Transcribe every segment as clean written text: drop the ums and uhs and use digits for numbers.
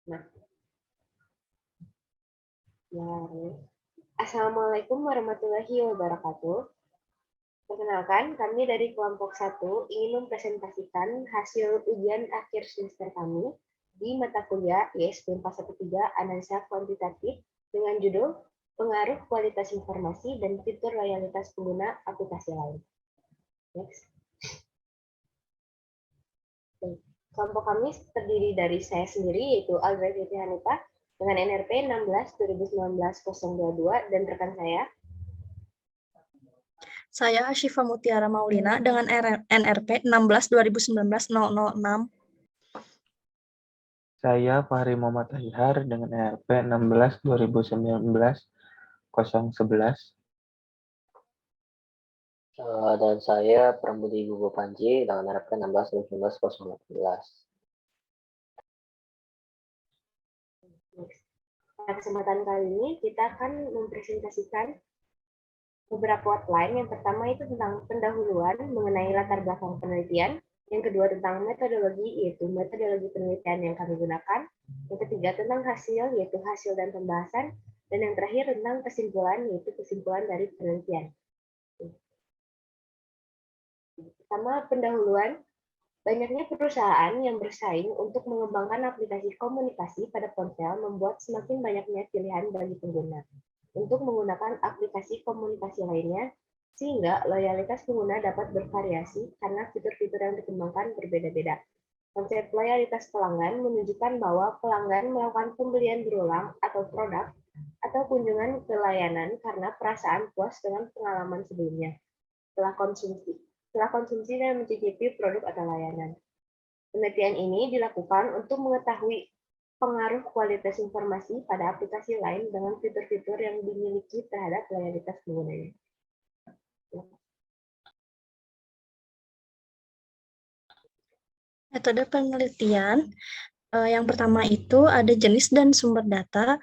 Nah, ya. Assalamualaikum warahmatullahi wabarakatuh. Perkenalkan, kami dari kelompok 1 ingin mempresentasikan hasil ujian akhir semester kami di mata kuliah ISP 413 Analisa Kuantitatif dengan judul Pengaruh Kualitas Informasi dan Fitur Loyalitas Pengguna Aplikasi Lain. Next. Kelompok kami terdiri dari saya sendiri, yaitu Aldra Fitri Hanifah, dengan NRP 16-2019-022, dan rekan Saya Asyifa Mutiara Maulina dengan NRP 16-2019-006. Saya Fahri Muhammad Tahihar dengan NRP 16-2019-011. Dan saya Prambudi Gugu Panji dengan NRP 16-2019-014. Pada kesempatan kali ini kita akan mempresentasikan beberapa outline. Yang pertama itu tentang pendahuluan mengenai latar belakang penelitian. Yang kedua tentang metodologi, yaitu metodologi penelitian yang kami gunakan. Yang ketiga tentang hasil, yaitu hasil dan pembahasan. Dan yang terakhir tentang kesimpulan, yaitu kesimpulan dari penelitian. Pertama, pendahuluan. Banyaknya perusahaan yang bersaing untuk mengembangkan aplikasi komunikasi pada ponsel membuat semakin banyaknya pilihan bagi pengguna untuk menggunakan aplikasi komunikasi lainnya, sehingga loyalitas pengguna dapat bervariasi karena fitur-fitur yang dikembangkan berbeda-beda. Konsep loyalitas pelanggan menunjukkan bahwa pelanggan melakukan pembelian berulang atau produk atau kunjungan ke layanan karena perasaan puas dengan pengalaman sebelumnya setelah konsumsi dan mencicipi produk atau layanan. Penelitian ini dilakukan untuk mengetahui pengaruh kualitas informasi pada aplikasi lain dengan fitur-fitur yang dimiliki terhadap loyalitas penggunanya. Metode penelitian yang pertama itu ada jenis dan sumber data.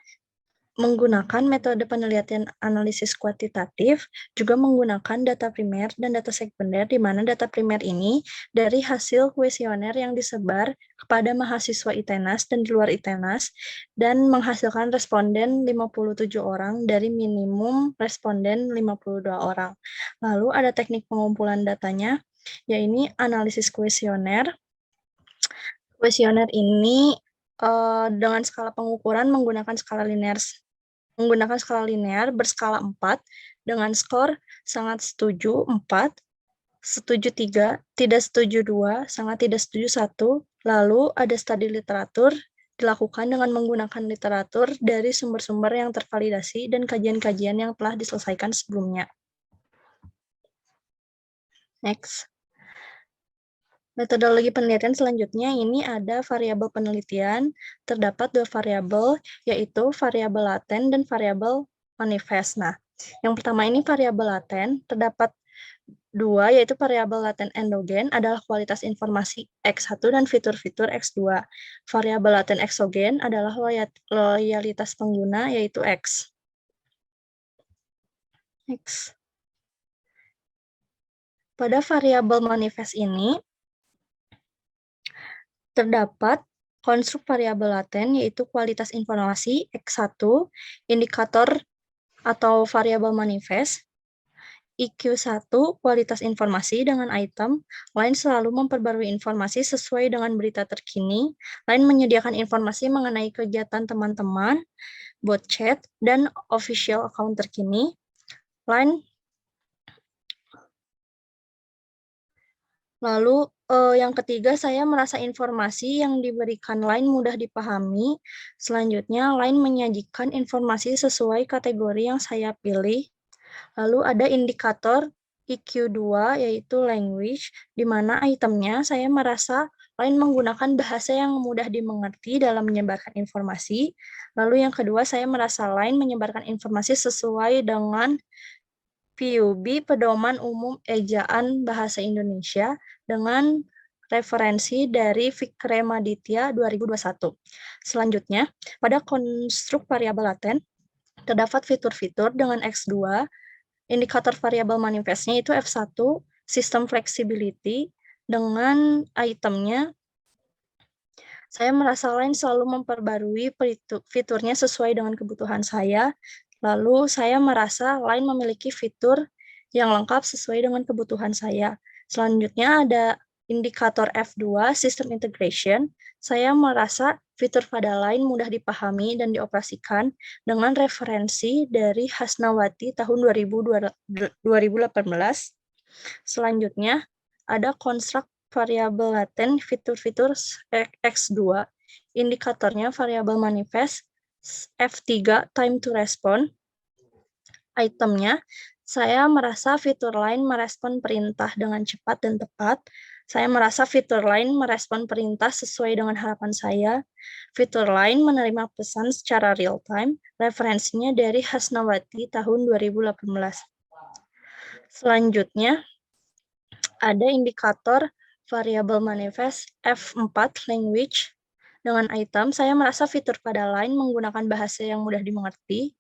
Menggunakan metode penelitian analisis kuantitatif, juga menggunakan data primer dan data sekunder, di mana data primer ini dari hasil kuesioner yang disebar kepada mahasiswa ITENAS dan di luar ITENAS, dan menghasilkan responden 57 orang dari minimum responden 52 orang. Lalu ada teknik pengumpulan datanya, yaitu analisis kuesioner. Kuesioner ini dengan skala pengukuran menggunakan skala linear berskala 4 dengan skor sangat setuju 4, setuju 3, tidak setuju 2, sangat tidak setuju 1. Lalu ada studi literatur dilakukan dengan menggunakan literatur dari sumber-sumber yang tervalidasi dan kajian-kajian yang telah diselesaikan sebelumnya. Next. Metodologi penelitian selanjutnya ini ada variabel penelitian. Terdapat dua variabel, yaitu variabel laten dan variabel manifest. Nah, yang pertama ini variabel laten, terdapat dua, yaitu variabel laten endogen adalah kualitas informasi X1 dan fitur-fitur X2. Variabel laten eksogen adalah loyalitas pengguna, yaitu X. Next. Pada variabel manifest ini, terdapat konstruk variabel laten, yaitu kualitas informasi X1, indikator atau variabel manifest, IQ1, kualitas informasi dengan item, lain selalu memperbarui informasi sesuai dengan berita terkini, lain menyediakan informasi mengenai kegiatan teman-teman, bot chat, dan official account terkini, lain lalu yang ketiga, saya merasa informasi yang diberikan LINE mudah dipahami. Selanjutnya, LINE menyajikan informasi sesuai kategori yang saya pilih. Lalu ada indikator IQ2, yaitu language, di mana itemnya saya merasa LINE menggunakan bahasa yang mudah dimengerti dalam menyebarkan informasi. Lalu yang kedua, saya merasa LINE menyebarkan informasi sesuai dengan PUB, Pedoman Umum Ejaan Bahasa Indonesia, dengan referensi dari Vikremaditya 2021. Selanjutnya, pada konstruk variabel laten, terdapat fitur-fitur dengan X2, indikator variabel manifestnya itu F1, sistem flexibility, dengan itemnya Saya merasa Line selalu memperbarui fiturnya sesuai dengan kebutuhan saya. Lalu saya merasa Line memiliki fitur yang lengkap sesuai dengan kebutuhan saya. Selanjutnya ada indikator F2, System Integration. Saya merasa fitur pada Line mudah dipahami dan dioperasikan dengan referensi dari Hasnawati tahun 2018. Selanjutnya, ada construct variabel laten fitur-fitur X2, indikatornya variabel manifest, F3 time to respond. Itemnya, saya merasa fitur lain merespon perintah dengan cepat dan tepat. Saya merasa fitur lain merespon perintah sesuai dengan harapan saya. Fitur lain menerima pesan secara real time. Referensinya dari Hasnawati tahun 2018. Selanjutnya, ada indikator variabel manifest F4 language. Dengan item, saya merasa fitur pada Line menggunakan bahasa yang mudah dimengerti.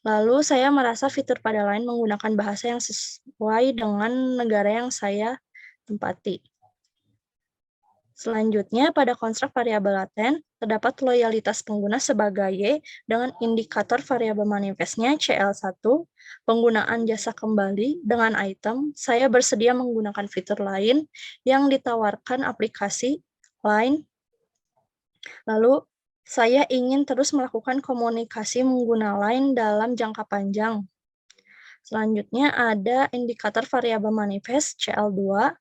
Lalu saya merasa fitur pada Line menggunakan bahasa yang sesuai dengan negara yang saya tempati. Selanjutnya, pada konstruk variabel laten, terdapat loyalitas pengguna sebagai Y dengan indikator variabel manifestnya CL1, penggunaan jasa kembali dengan item, saya bersedia menggunakan fitur lain yang ditawarkan aplikasi lain. Lalu, saya ingin terus melakukan komunikasi menggunakan lain dalam jangka panjang. Selanjutnya, ada indikator variabel manifest CL2,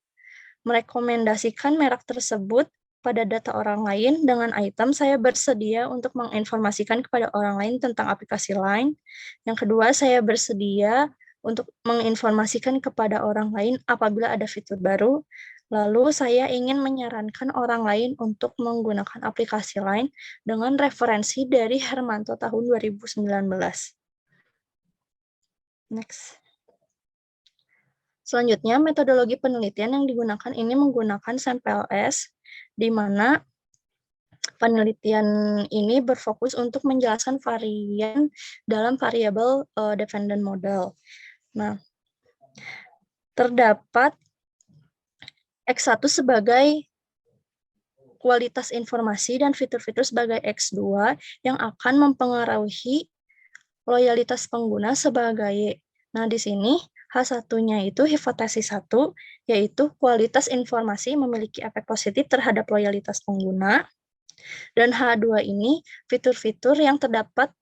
merekomendasikan merek tersebut pada data orang lain dengan item saya bersedia untuk menginformasikan kepada orang lain tentang aplikasi Line. Yang kedua, saya bersedia untuk menginformasikan kepada orang lain apabila ada fitur baru. Lalu saya ingin menyarankan orang lain untuk menggunakan aplikasi Line dengan referensi dari Hermanto tahun 2019. Next. Selanjutnya, metodologi penelitian yang digunakan ini menggunakan SampleS, di mana penelitian ini berfokus untuk menjelaskan varian dalam variabel dependent model. Nah, terdapat X1 sebagai kualitas informasi dan fitur-fitur sebagai X2 yang akan mempengaruhi loyalitas pengguna sebagai. Nah, di sini H1-nya itu hipotesis 1, yaitu kualitas informasi memiliki efek positif terhadap loyalitas pengguna. Dan H2 ini fitur-fitur yang terdapat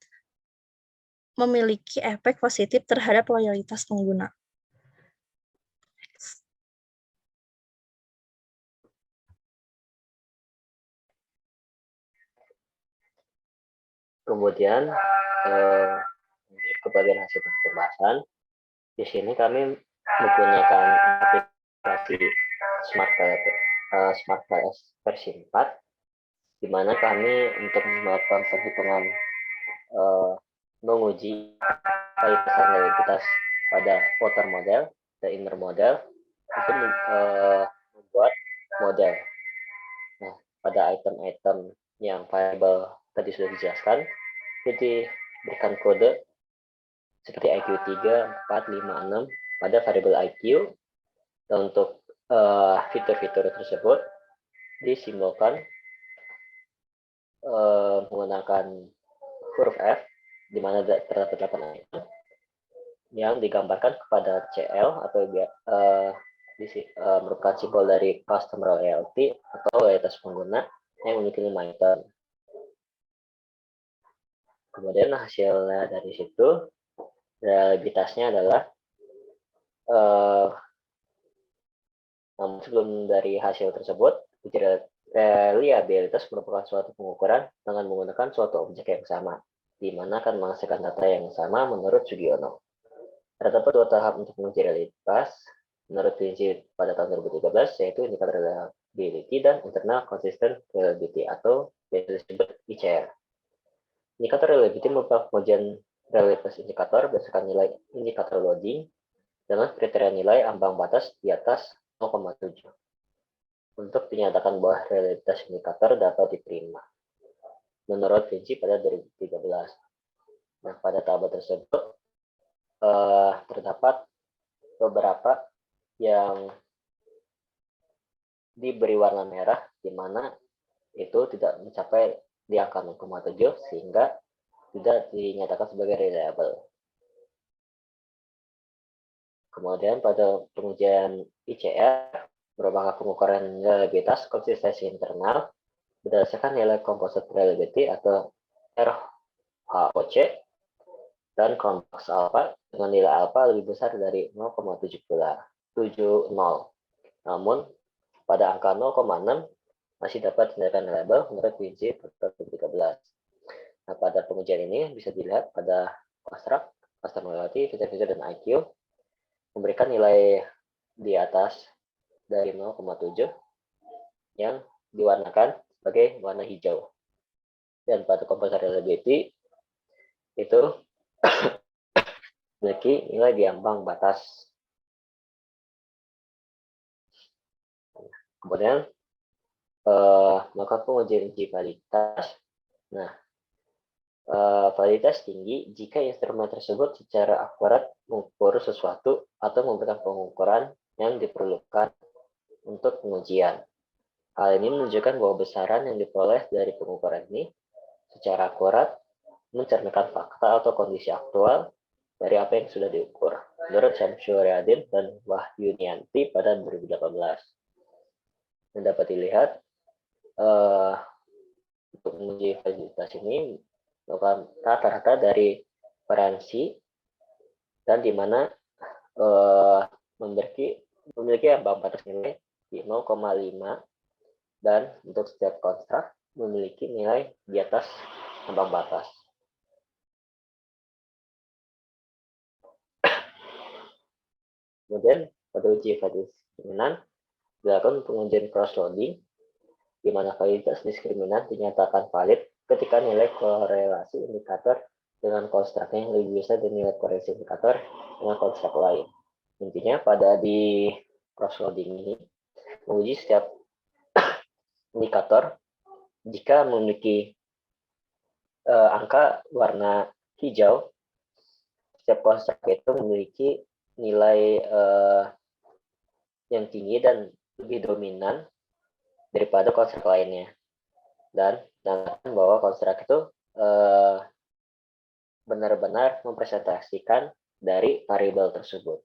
memiliki efek positif terhadap loyalitas pengguna. Kemudian ke bagian hasil pembahasan. Di sini kami menggunakan aplikasi SmartPLS versi 4, di mana kami untuk melakukan perhitungan menguji kualitas dan loyalitas pada outer model dan inner model untuk membuat model. Nah, pada item-item yang variabel tadi sudah dijelaskan, jadi berikan kode seperti IQ 3, 4, 5, 6 pada variabel IQ. Dan untuk fitur-fitur tersebut disimbolkan menggunakan huruf F, di mana terdapat 8 item yang digambarkan kepada CL atau merupakan simbol dari customer loyalty atau loyalitas pengguna yang memiliki 5 item. Kemudian hasilnya dari situ, reliabilitasnya adalah namun sebelum dari hasil tersebut, reliabilitas merupakan suatu pengukuran dengan menggunakan suatu objek yang sama, di mana akan menghasilkan data yang sama menurut Sugiono. Terdapat 2 tahap untuk menguji reliabilitas menurut prinsip pada tahun 2013, yaitu indikator reliability dan internal consistent reliability atau biasa disebut ICR. Indikator reliability merupakan pengujian reliabilitas indikator berdasarkan nilai indikator loading dengan kriteria nilai ambang batas di atas 0,7 untuk dinyatakan bahwa reliabilitas indikator dapat diterima menurut prinsip pada 2013. Nah, pada tabel tersebut terdapat beberapa yang diberi warna merah, di mana itu tidak mencapai di angka 0,7 sehingga tidak dinyatakan sebagai reliable. Kemudian pada pengujian ICR merupakan pengukuran reliabilitas konsistensi internal berdasarkan nilai composite reliability atau RHOC dan crown box alpha dengan nilai alpha lebih besar dari 0,70. Namun pada angka 0,6 masih dapat dinyatakan reliable menurut PG 2013. Nah, pada pengujian ini bisa dilihat pada construct, customizability, feature-feature, dan IQ memberikan nilai di atas dari 0,7 yang diwarnakan sebagai warna hijau. Dan pada composite reliability itu memiliki nilai di ambang batas. Kemudian melakukan pengujian uji validitas. Nah, validitas tinggi jika instrumen tersebut secara akurat mengukur sesuatu atau memberikan pengukuran yang diperlukan untuk pengujian. Hal ini menunjukkan bahwa besaran yang diperoleh dari pengukuran ini secara akurat mencerminkan fakta atau kondisi aktual dari apa yang sudah diukur. Menurut Syamsuryadin dan Wahyunianti pada 2018. Dan dapat dilihat untuk menguji validitas ini merupakan rata-rata dari variansi dan di mana memiliki ambang batas nilai di 0,5 dan untuk setiap konstruk memiliki nilai di atas ambang batas. Kemudian pada uji validitas diskriminan dilakukan pengujian cross-loading di mana validitas diskriminan dinyatakan valid ketika nilai korelasi indikator dengan konstruknya yang lebih besar dari nilai korelasi indikator dengan konstruk lain. Intinya pada di cross-loading ini menguji setiap indikator jika memiliki angka warna hijau, setiap konstruk itu memiliki nilai yang tinggi dan lebih dominan daripada konstruk lainnya. Dan bahwa konstruk itu benar-benar mempresentasikan dari variabel tersebut.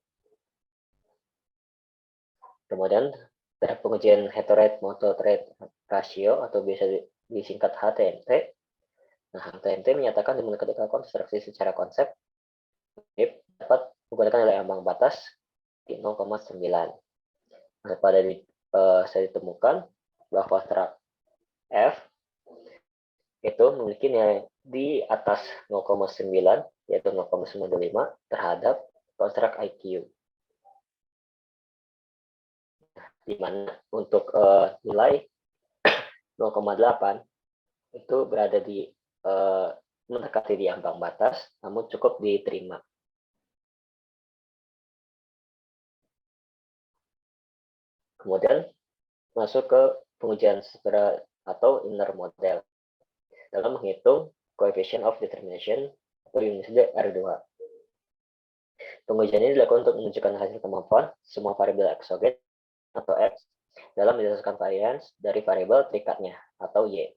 Kemudian terhadap pengujian head to rate motor rate ratio atau biasa disingkat HTMT. Nah, HTMT menyatakan di mana ketika konstruksi secara konsep dapat menggunakan nilai ambang batas di 0,9. Nah, pada saya ditemukan bahwa konstruk F itu memiliki nilai di atas 0,9 yaitu 0,95 terhadap konstruk IQ. Di mana untuk nilai 0,8 itu berada di mendekati di ambang batas, namun cukup diterima. Kemudian masuk ke pengujian secara atau inner model dalam menghitung coefficient of determination atau unit R2. Pengujian ini dilakukan untuk menunjukkan hasil kemampuan semua variabel exogen atau X dalam berdasarkan varians dari variabel terikatnya atau Y.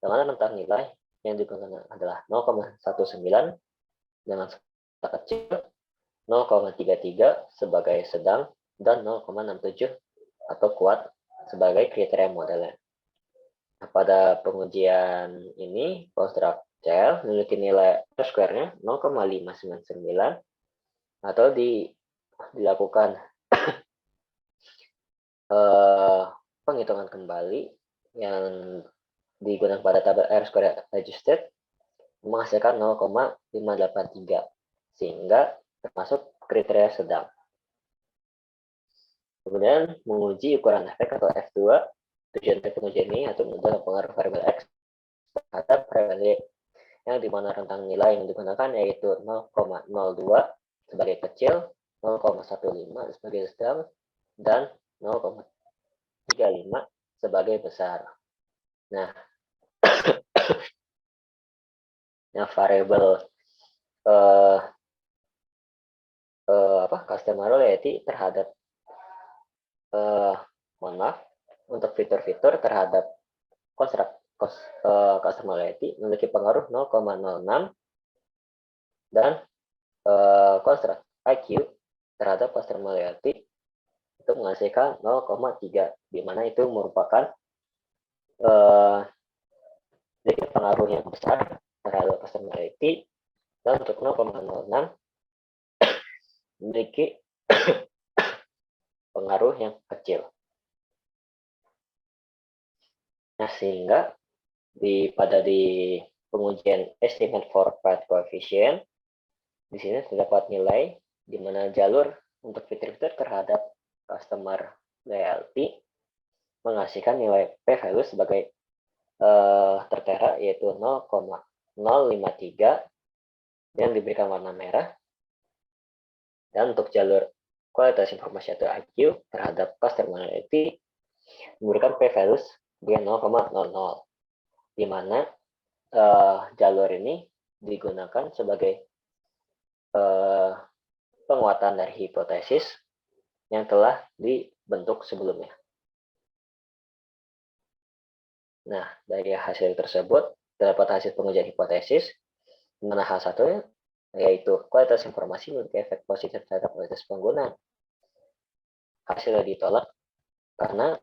Dengan rentang nilai yang digunakan adalah 0,19 dengan skala kecil, 0,33 sebagai sedang, dan 0,67 atau kuat sebagai kriteria modelnya. Nah, pada pengujian ini, konstruk CL memiliki nilai R-square-nya 0,599 atau dilakukan penghitungan kembali yang digunakan pada tabel R-square adjusted menghasilkan 0,583 sehingga termasuk kriteria sedang. Kemudian menguji ukuran efek atau F2. Tujuan dari pengujian ini untuk menentukan pengaruh variabel X terhadap variabel Y yang dimana rentang nilai yang digunakan yaitu 0,02 sebagai kecil, 0,15 sebagai sedang, dan 0,35 sebagai besar. Nah, variabel customizability terhadap mohon maaf untuk fitur-fitur terhadap customer loyalty memiliki pengaruh 0,06 dan construct IQ terhadap customer loyalty itu menghasilkan 0,3, di mana itu merupakan sedikit pengaruh yang besar terhadap customer loyalty, dan untuk 0,06 memiliki pengaruh yang kecil. Nah, sehingga pada pengujian estimate for path coefficient, di sini terdapat nilai di mana jalur untuk fitur-fitur terhadap customer loyalty menghasilkan nilai p-value sebagai tertera, yaitu 0,053 yang diberikan warna merah. Dan untuk jalur kualitas informasi atau IQ terhadap customer loyalty memberikan p-value sebagai 0,00, di mana jalur ini digunakan sebagai penguatan dari hipotesis yang telah dibentuk sebelumnya. Nah, dari hasil tersebut terdapat hasil pengujian hipotesis, di mana hal satunya yaitu kualitas informasi memiliki efek positif terhadap kualitas pengguna. Hasilnya ditolak karena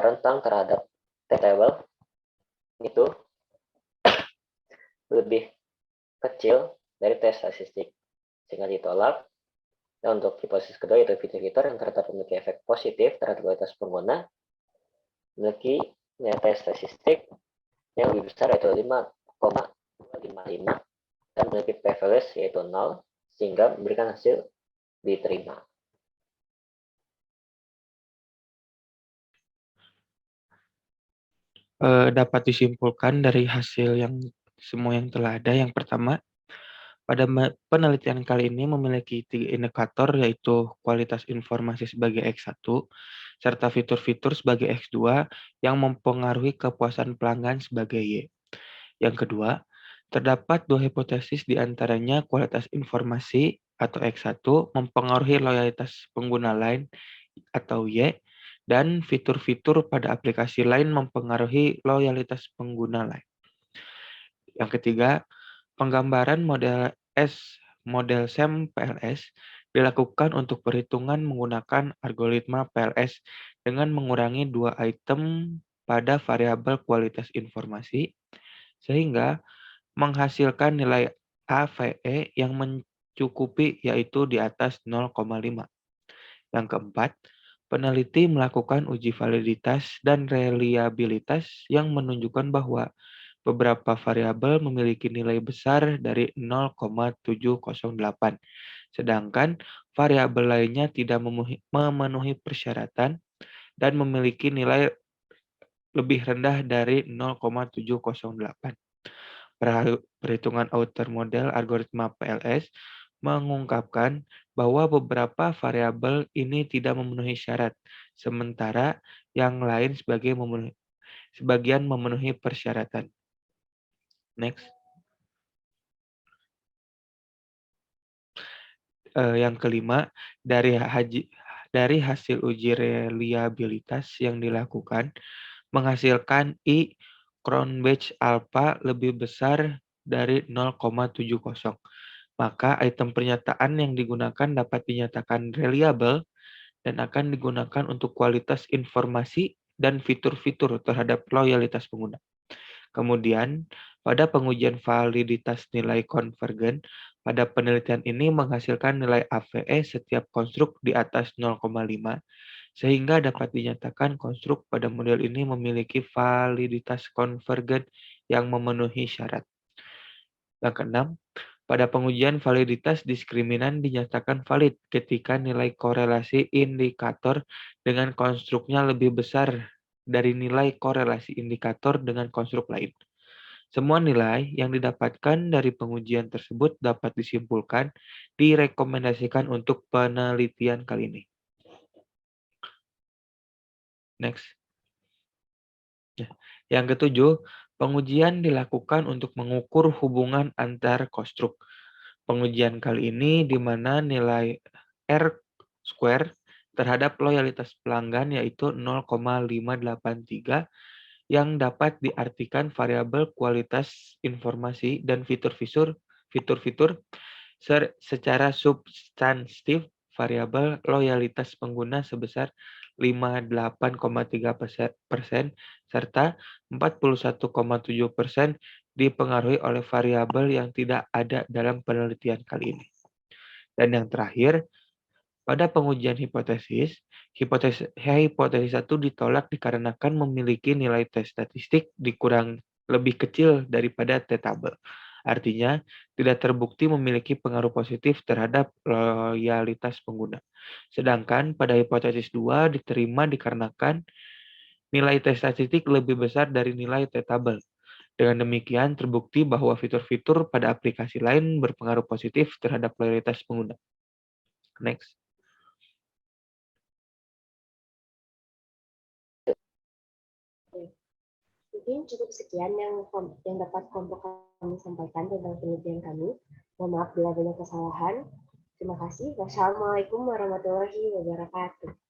rentang terhadap t-table itu lebih kecil dari tes statistik, sehingga ditolak. Dan untuk hipotesis kedua, yaitu fitur-fitur yang terdapat memiliki efek positif terhadap kualitas pengguna memiliki nilai tes statistik yang lebih besar, yaitu 5,255, dan memiliki p-value yaitu 0, sehingga memberikan hasil diterima. Dapat disimpulkan dari hasil yang semua yang telah ada. Yang pertama, pada penelitian kali ini memiliki 3 indikator, yaitu kualitas informasi sebagai X1, serta fitur-fitur sebagai X2 yang mempengaruhi kepuasan pelanggan sebagai Y. Yang kedua, terdapat 2 hipotesis, di antaranya kualitas informasi atau X1 mempengaruhi loyalitas pengguna lain atau Y, dan fitur-fitur pada aplikasi lain mempengaruhi loyalitas pengguna lain. Yang ketiga, penggambaran model SEM PLS dilakukan untuk perhitungan menggunakan algoritma PLS dengan mengurangi 2 item pada variabel kualitas informasi, sehingga menghasilkan nilai AVE yang mencukupi, yaitu di atas 0,5. Yang keempat, peneliti melakukan uji validitas dan reliabilitas yang menunjukkan bahwa beberapa variabel memiliki nilai besar dari 0,708, sedangkan variabel lainnya tidak memenuhi persyaratan dan memiliki nilai lebih rendah dari 0,708. Perhitungan outer model algoritma PLS mengungkapkan bahwa beberapa variabel ini tidak memenuhi syarat, sementara yang lain sebagian memenuhi persyaratan. Next. Yang kelima, dari hasil uji reliabilitas yang dilakukan menghasilkan I Cronbach alpha lebih besar dari 0,70. Maka item pernyataan yang digunakan dapat dinyatakan reliable dan akan digunakan untuk kualitas informasi dan fitur-fitur terhadap loyalitas pengguna. Kemudian, pada pengujian validitas nilai konvergen, pada penelitian ini menghasilkan nilai AVE setiap konstruk di atas 0,5, sehingga dapat dinyatakan konstruk pada model ini memiliki validitas konvergen yang memenuhi syarat. Yang keenam, pada pengujian validitas diskriminan dinyatakan valid ketika nilai korelasi indikator dengan konstruknya lebih besar dari nilai korelasi indikator dengan konstruk lain. Semua nilai yang didapatkan dari pengujian tersebut dapat disimpulkan direkomendasikan untuk penelitian kali ini. Next. Yang ketujuh, pengujian dilakukan untuk mengukur hubungan antar konstruk. Pengujian kali ini di mana nilai R square terhadap loyalitas pelanggan yaitu 0,583 yang dapat diartikan variabel kualitas informasi dan fitur-fitur secara substantif variabel loyalitas pengguna sebesar 58,3% serta 41,7% dipengaruhi oleh variabel yang tidak ada dalam penelitian kali ini. Dan yang terakhir, pada pengujian hipotesis 1 ditolak dikarenakan memiliki nilai tes statistik dikurang lebih kecil daripada t-tabel. Artinya, tidak terbukti memiliki pengaruh positif terhadap loyalitas pengguna. Sedangkan pada hipotesis 2 diterima dikarenakan nilai tes statistik lebih besar dari nilai t-tabel. Dengan demikian, terbukti bahwa fitur-fitur pada aplikasi lain berpengaruh positif terhadap loyalitas pengguna. Next. Mungkin cukup sekian yang dapat kelompok kami sampaikan tentang penelitian kami. Mohon maaf bila banyak kesalahan. Terima kasih. Wassalamualaikum warahmatullahi wabarakatuh.